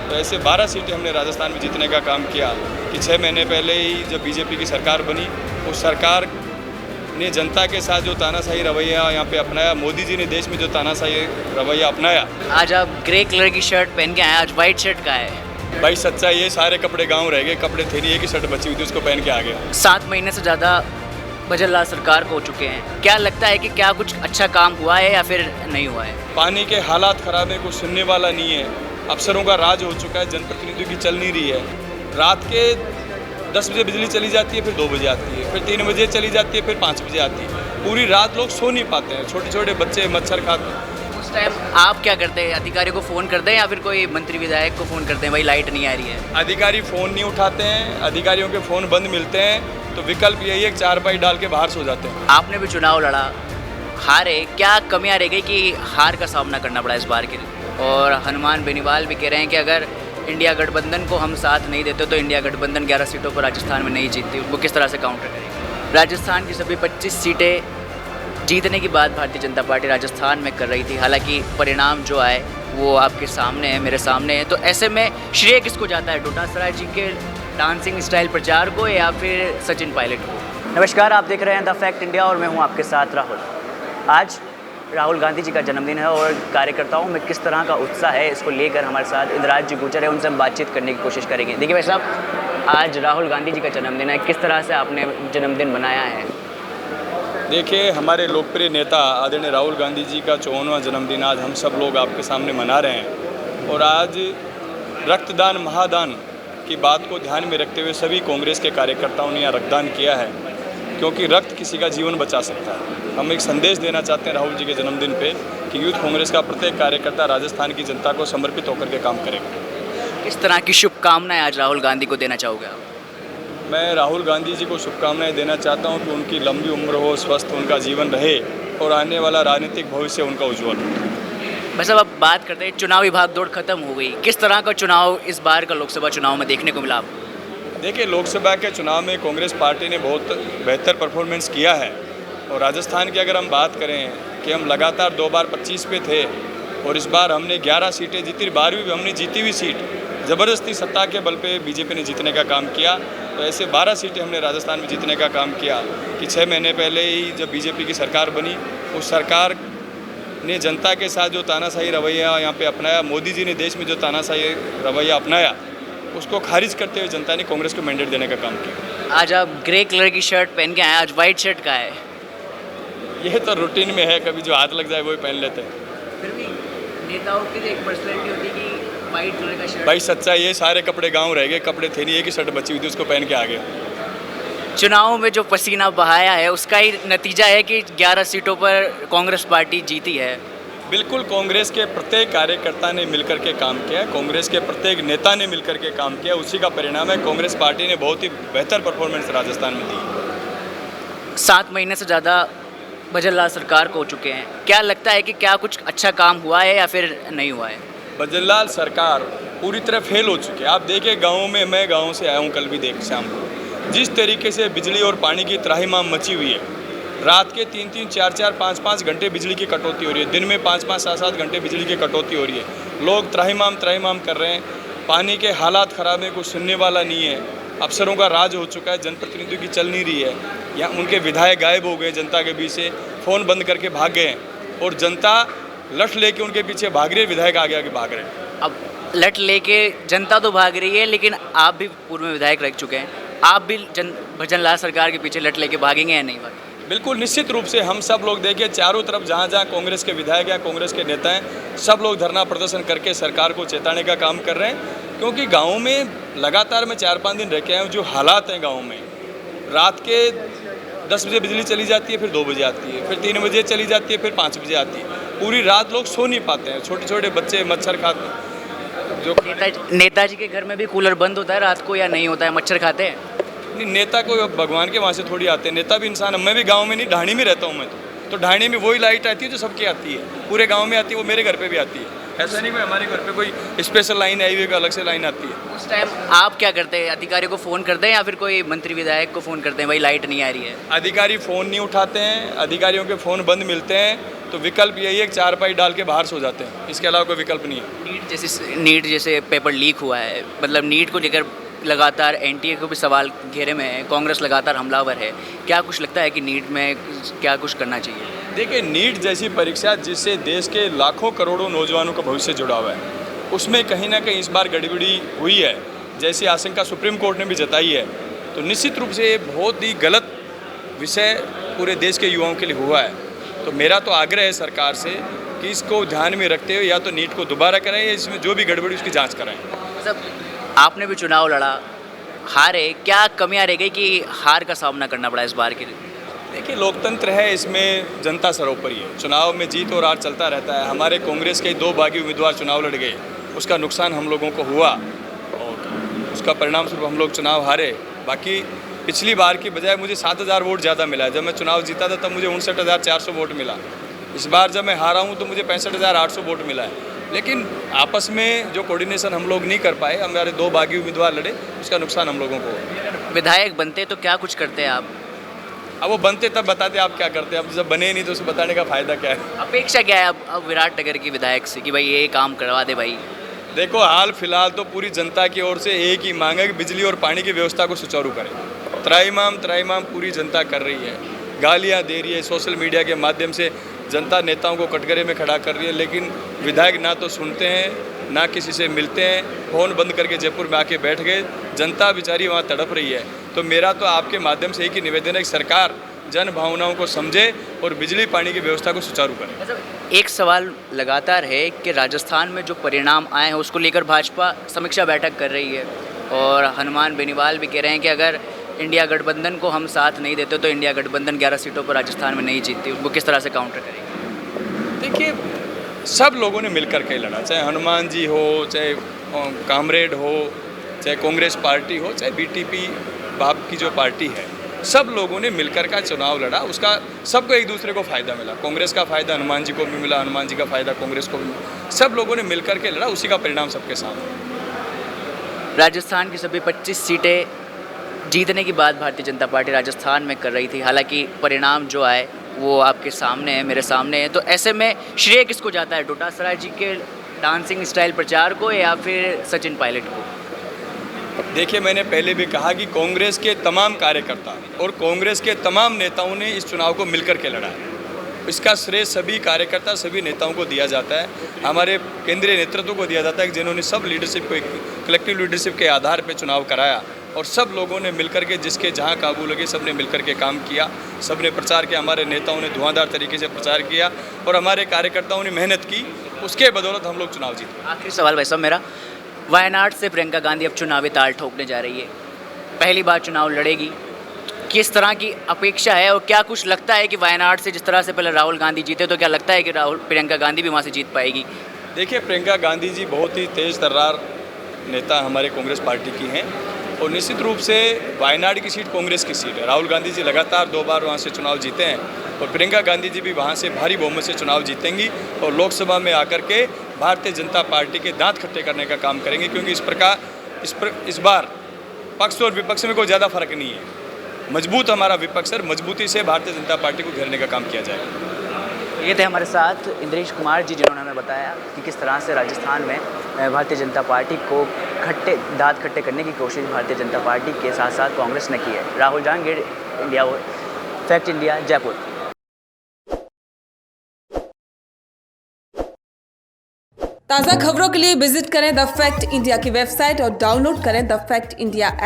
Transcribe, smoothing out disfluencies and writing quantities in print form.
तो ऐसे 12 सीटें हमने राजस्थान में जीतने का काम किया कि 6 महीने पहले ही जब बीजेपी की सरकार बनी, उस सरकार ने जनता के साथ जो तानाशाही रवैया यहाँ पे अपनाया, मोदी जी ने देश में जो तानाशाही रवैया अपनाया। आज आप ग्रे कलर की शर्ट पहन के आए, आज वाइट शर्ट का है। भाई सच्चाई ये सारे कपड़े गाँव रह गए, कपड़े थे नहीं, एक ही शर्ट बची हुई थी, उसको पहन के आ गया। 7 महीने से ज़्यादा भजन लाल सरकार को हो चुके हैं, क्या लगता है कि क्या कुछ अच्छा काम हुआ है या फिर नहीं हुआ है? पानी के हालात ख़राब है, कुछ सुनने वाला नहीं है, अफसरों का राज हो चुका है, जनप्रतिनिधियों की चल नहीं रही है। रात के 10 बजे बिजली चली जाती है, फिर 2 बजे आती है, फिर 3 बजे चली जाती है, फिर 5 बजे आती है। पूरी रात लोग सो नहीं पाते हैं, छोटे छोटे बच्चे मच्छर खाते हैं। उस टाइम आप क्या करते हैं? अधिकारी को फ़ोन करते हैं या फिर कोई मंत्री विधायक को फ़ोन करते हैं, भाई लाइट नहीं आ रही है? अधिकारी फ़ोन नहीं उठाते हैं, अधिकारियों के फ़ोन बंद मिलते हैं, तो विकल्प यही है कि चारपाई डाल के बाहर सो जाते हैं। आपने भी चुनाव लड़ा, हारे, क्या कमियां रह गई कि हार का सामना करना पड़ा इस बार के लिए? और हनुमान बेनीवाल भी कह रहे हैं कि अगर इंडिया गठबंधन को हम साथ नहीं देते तो इंडिया गठबंधन 11 सीटों पर राजस्थान में नहीं जीतती। उनको किस तरह से काउंटर करेंगे? राजस्थान की सभी 25 सीटें जीतने की बात भारतीय जनता पार्टी राजस्थान में कर रही थी, हालांकि परिणाम जो आए वो आपके सामने है, मेरे सामने है। तो ऐसे में श्रेय किसको जाता है, डोटासरा जी के डांसिंग स्टाइल प्रचार को या फिर सचिन पायलट को? नमस्कार, आप देख रहे हैं द फैक्ट इंडिया और मैं हूं आपके साथ राहुल। आज राहुल गांधी जी का जन्मदिन है और कार्यकर्ताओं में किस तरह का उत्साह है, इसको लेकर हमारे साथ इंद्राज जी गुजर है, उनसे हम बातचीत करने की कोशिश करेंगे। देखिए भाई साहब, आज राहुल गांधी जी का जन्मदिन है, किस तरह से आपने जन्मदिन मनाया है? देखिए, हमारे लोकप्रिय नेता आदरणीय राहुल गांधी जी का 54वां जन्मदिन आज हम सब लोग आपके सामने मना रहे हैं। और आज रक्तदान महादान की बात को ध्यान में रखते हुए सभी कांग्रेस के कार्यकर्ताओं ने यहाँ रक्तदान किया है, क्योंकि रक्त किसी का जीवन बचा सकता है। हम एक संदेश देना चाहते हैं राहुल जी के जन्मदिन पे कि यूथ कांग्रेस का प्रत्येक कार्यकर्ता राजस्थान की जनता को समर्पित होकर के काम करेगा। किस तरह की शुभकामनाएं आज राहुल गांधी को देना चाहोगे आप? मैं राहुल गांधी जी को शुभकामनाएं देना चाहता हूं कि उनकी लंबी उम्र हो, स्वस्थ उनका जीवन रहे और आने वाला राजनीतिक भविष्य उनका उज्जवल हो। बस अब बात करते हैं, चुनावी भागदौड़ खत्म हो गई, किस तरह का चुनाव इस बार का लोकसभा चुनाव में देखने को मिला आपको? देखिए, लोकसभा के चुनाव में कांग्रेस पार्टी ने बहुत बेहतर परफॉर्मेंस किया है। और राजस्थान की अगर हम बात करें कि हम लगातार 2 बार 25 पे थे और इस बार हमने 11 सीटें जीती, 12वीं भी हमने जीती हुई सीट ज़बरदस्ती सत्ता के बल पे बीजेपी ने जीतने का काम किया। तो ऐसे 12 सीटें हमने राजस्थान में जीतने का काम किया कि 6 महीने पहले ही जब बीजेपी की सरकार बनी, उस सरकार ने जनता के साथ जो तानाशाही रवैया यहाँ पे अपनाया, मोदी जी ने देश में जो तानाशाही रवैया अपनाया, उसको खारिज करते हुए जनता ने कांग्रेस को मैंडेट देने का काम किया। आज आप ग्रे कलर की शर्ट पहन के आए, आज वाइट शर्ट का है। यह तो रूटीन में है, कभी जो हाथ लग जाए वही पहन लेते हैं। फिर भी नेताओं की एक पर्सनैलिटी होती है कि वाइट कलर का शर्ट। भाई सच्चाई ये सारे कपड़े गाँव रह गए, कपड़े थे नहीं, एक ही शर्ट बची हुई थी, उसको पहन के आ गया। चुनाव में जो पसीना बहाया है उसका ही नतीजा है कि 11 सीटों पर कांग्रेस पार्टी जीती है। बिल्कुल, कांग्रेस के प्रत्येक कार्यकर्ता ने मिलकर के काम किया, कांग्रेस के प्रत्येक नेता ने मिलकर के काम किया, उसी का परिणाम है। कांग्रेस पार्टी ने बहुत ही बेहतर परफॉर्मेंस राजस्थान में दी। 7 महीने से ज़्यादा भजन लाल सरकार को हो चुके हैं, क्या लगता है कि क्या कुछ अच्छा काम हुआ है या फिर नहीं हुआ है? भजन लाल सरकार पूरी तरह फेल हो चुकी है। आप देखिए, गाँव में, मैं गाँव से आया हूँ, कल भी देख शाम को जिस तरीके से बिजली और पानी की त्राहिमाम मची हुई है, रात के 3-3, 4-4, 5-5 घंटे बिजली की कटौती हो रही है, दिन में 5-5, 7-7 घंटे बिजली की कटौती हो रही है। लोग त्राहिमाम कर रहे हैं, पानी के हालात ख़राब हैं, कुछ सुनने वाला नहीं है, अफसरों का राज हो चुका है, जनप्रतिनिधियों की चल नहीं रही है। या उनके विधायक गायब हो गए, जनता के बीच से फ़ोन बंद करके भाग गए हैं और जनता लठ लेके उनके पीछे भाग रही है, विधायक आगे आगे भाग रहे हैं। अब लठ लेके जनता तो भाग रही है, लेकिन आप भी पूर्व में विधायक रह चुके हैं, आप भी भजन लाल सरकार के पीछे लठ लेके भागेंगे या नहीं? बिल्कुल निश्चित रूप से हम सब लोग देखिए, चारों तरफ जहाँ जहाँ कांग्रेस के विधायक हैं, कांग्रेस के नेता हैं, सब लोग धरना प्रदर्शन करके सरकार को चेताने का काम कर रहे हैं। क्योंकि गाँव में लगातार मैं 4-5 दिन रह के आया हूँ, जो हालात हैं गाँव में, रात के 10 बजे बिजली चली जाती है, फिर 2 बजे आती है, फिर 3 बजे चली जाती है, फिर 5 बजे आती है। पूरी रात लोग सो नहीं पाते हैं, छोटे छोटे बच्चे मच्छर खाते हैं। जो नेताजी के घर में भी कूलर बंद होता है रात को या नहीं होता है, मच्छर खाते हैं? नहीं, नेता को भगवान के वहाँ से थोड़ी आते हैं, नेता भी इंसान है। मैं भी गांव में नहीं, ढाणी में रहता हूँ मैं तो ढाणी में वही लाइट आती है जो सबकी आती है, पूरे गांव में आती है, वो मेरे घर पे भी आती है। ऐसा नहीं कोई हमारे घर पे कोई स्पेशल लाइन आई हुई, अलग से लाइन आती है। उस टाइम आप क्या करते हैं? अधिकारियों को फ़ोन करते हैं या फिर कोई मंत्री विधायक को फ़ोन करते हैं, भाई लाइट नहीं आ रही है? अधिकारी फ़ोन नहीं उठाते हैं, अधिकारियों के फ़ोन बंद मिलते हैं, तो विकल्प यही है कि चारपाई डाल के बाहर सो जाते हैं, इसके अलावा कोई विकल्प नहीं है। नीट जैसे पेपर लीक हुआ है, मतलब नीट को लेकर लगातार एनटीए को भी सवाल घेरे में है, कांग्रेस लगातार हमलावर है, क्या कुछ लगता है कि नीट में क्या कुछ करना चाहिए? देखिए, नीट जैसी परीक्षा जिससे देश के लाखों करोड़ों नौजवानों का भविष्य जुड़ा हुआ है, उसमें कहीं ना कहीं इस बार गड़बड़ी हुई है, जैसी आशंका सुप्रीम कोर्ट ने भी जताई है, तो निश्चित रूप से ये बहुत ही गलत विषय पूरे देश के युवाओं के लिए हुआ है। तो मेरा तो आग्रह है सरकार से कि इसको ध्यान में रखते हुए या तो नीट को दोबारा कराएं या इसमें जो भी गड़बड़ी उसकी जांच कराएं। सब आपने भी चुनाव लड़ा, हारे, क्या कमियां रह गई कि हार का सामना करना पड़ा इस बार के लिए? देखिए, लोकतंत्र है, इसमें जनता सर्वोपरि है। चुनाव में जीत और हार चलता रहता है। हमारे कांग्रेस के 2 बागी उम्मीदवार चुनाव लड़ गए, उसका नुकसान हम लोगों को हुआ और उसका परिणाम स्वरूप हम लोग चुनाव हारे। बाकी पिछली बार की बजाय मुझे 7,000 वोट ज़्यादा मिला। जब मैं चुनाव जीता था तब मुझे 59,400 वोट मिला। इस बार जब मैं हारा हूँ तो मुझे 65,800 वोट मिला है। लेकिन आपस में जो कोऑर्डिनेशन हम लोग नहीं कर पाए, हमारे 2 बागी उम्मीदवार लड़े, उसका नुकसान हम लोगों को हुआ। विधायक बनते तो क्या कुछ करते हैं आप? अब वो बनते तब बताते आप क्या करते हैं। अब जब बने नहीं तो उसे बताने का फ़ायदा क्या है? अपेक्षा क्या है अब विराट नगर की विधायक से कि भाई ये काम करवा दे भाई? देखो, हाल फिलहाल तो पूरी जनता की ओर से एक ही मांग है कि बिजली और पानी की व्यवस्था को सुचारू करें। त्राईमाम पूरी जनता कर रही है, गालियां दे रही है, सोशल मीडिया के माध्यम से जनता नेताओं को कटघरे में खड़ा कर रही है, लेकिन विधायक ना तो सुनते हैं ना किसी से मिलते हैं। फ़ोन बंद करके जयपुर में आके बैठ गए, जनता बेचारी वहाँ तड़प रही है। तो मेरा तो आपके माध्यम से एक ही निवेदन है कि सरकार जन भावनाओं को समझे और बिजली पानी की व्यवस्था को सुचारू करे। एक सवाल लगातार है कि राजस्थान में जो परिणाम आए हैं उसको लेकर भाजपा समीक्षा बैठक कर रही है और हनुमान बेनीवाल भी कह रहे हैं कि अगर इंडिया गठबंधन को हम साथ नहीं देते तो इंडिया गठबंधन 11 सीटों पर राजस्थान में नहीं जीतती। उनको किस तरह से काउंटर करेंगे? देखिए, सब लोगों ने मिलकर के लड़ा, चाहे हनुमान जी हो, चाहे कामरेड हो, चाहे कांग्रेस पार्टी हो, चाहे बीटीपी बाप की जो पार्टी है, सब लोगों ने मिलकर का चुनाव लड़ा। उसका सबको एक दूसरे को फ़ायदा मिला। कांग्रेस का फ़ायदा हनुमान जी को भी मिला, हनुमान जी का फ़ायदा कांग्रेस को भी मिला। सब लोगों ने मिलकर के लड़ा, उसी का परिणाम सबके सामने। राजस्थान की सभी 25 सीटें जीतने की बात भारतीय जनता पार्टी राजस्थान में कर रही थी, हालांकि परिणाम जो आए वो आपके सामने है, मेरे सामने है। तो ऐसे में श्रेय किसको जाता है, डोटासरा जी के डांसिंग स्टाइल प्रचार को या फिर सचिन पायलट को? देखिए, मैंने पहले भी कहा कि कांग्रेस के तमाम कार्यकर्ता और कांग्रेस के तमाम नेताओं ने इस चुनाव को मिलकर के लड़ा है। इसका श्रेय सभी कार्यकर्ता, सभी नेताओं को दिया जाता है, हमारे केंद्रीय नेतृत्व को दिया जाता है, जिन्होंने सब लीडरशिप को कलेक्टिव लीडरशिप के आधार पर चुनाव कराया और सब लोगों ने मिलकर के जिसके जहां काबू लगे सब ने मिलकर के काम किया, सब ने प्रचार किया। हमारे नेताओं ने धुआंधार तरीके से प्रचार किया और हमारे कार्यकर्ताओं ने मेहनत की, उसके बदौलत हम लोग चुनाव जीते। आखिरी सवाल भाई साहब मेरा, वायनाड से प्रियंका गांधी अब चुनावी ताल ठोकने जा रही है, पहली बार चुनाव लड़ेगी, किस तरह की अपेक्षा है और क्या कुछ लगता है कि वायनाड से जिस तरह से पहले राहुल गांधी जीते तो क्या लगता है कि प्रियंका गांधी भी वहाँ से जीत पाएगी? देखिए, प्रियंका गांधी जी बहुत ही तेज़ तर्रार नेता हमारे कांग्रेस पार्टी की हैं और निश्चित रूप से वायनाड की सीट कांग्रेस की सीट है। राहुल गांधी जी लगातार 2 बार वहाँ से चुनाव जीते हैं और प्रियंका गांधी जी भी वहाँ से भारी बहुमत से चुनाव जीतेंगी और लोकसभा में आकर के भारतीय जनता पार्टी के दांत खट्टे करने का काम करेंगे, क्योंकि इस बार पक्ष और विपक्ष में कोई ज़्यादा फर्क नहीं है। मजबूत हमारा विपक्ष है, मजबूती से भारतीय जनता पार्टी को घेरने का काम किया जाएगा। ये थे हमारे साथ इंद्रेश कुमार जी, जिन्होंने हमें बताया कि किस तरह से राजस्थान में भारतीय जनता पार्टी को दांत खट्टे करने की कोशिश भारतीय जनता पार्टी के साथ साथ कांग्रेस ने की है। Rahul Jahangir, India fact India, Jaipur. ताज़ा खबरों के लिए विजिट करें द फैक्ट इंडिया की वेबसाइट और डाउनलोड करें द फैक्ट इंडिया ऐप।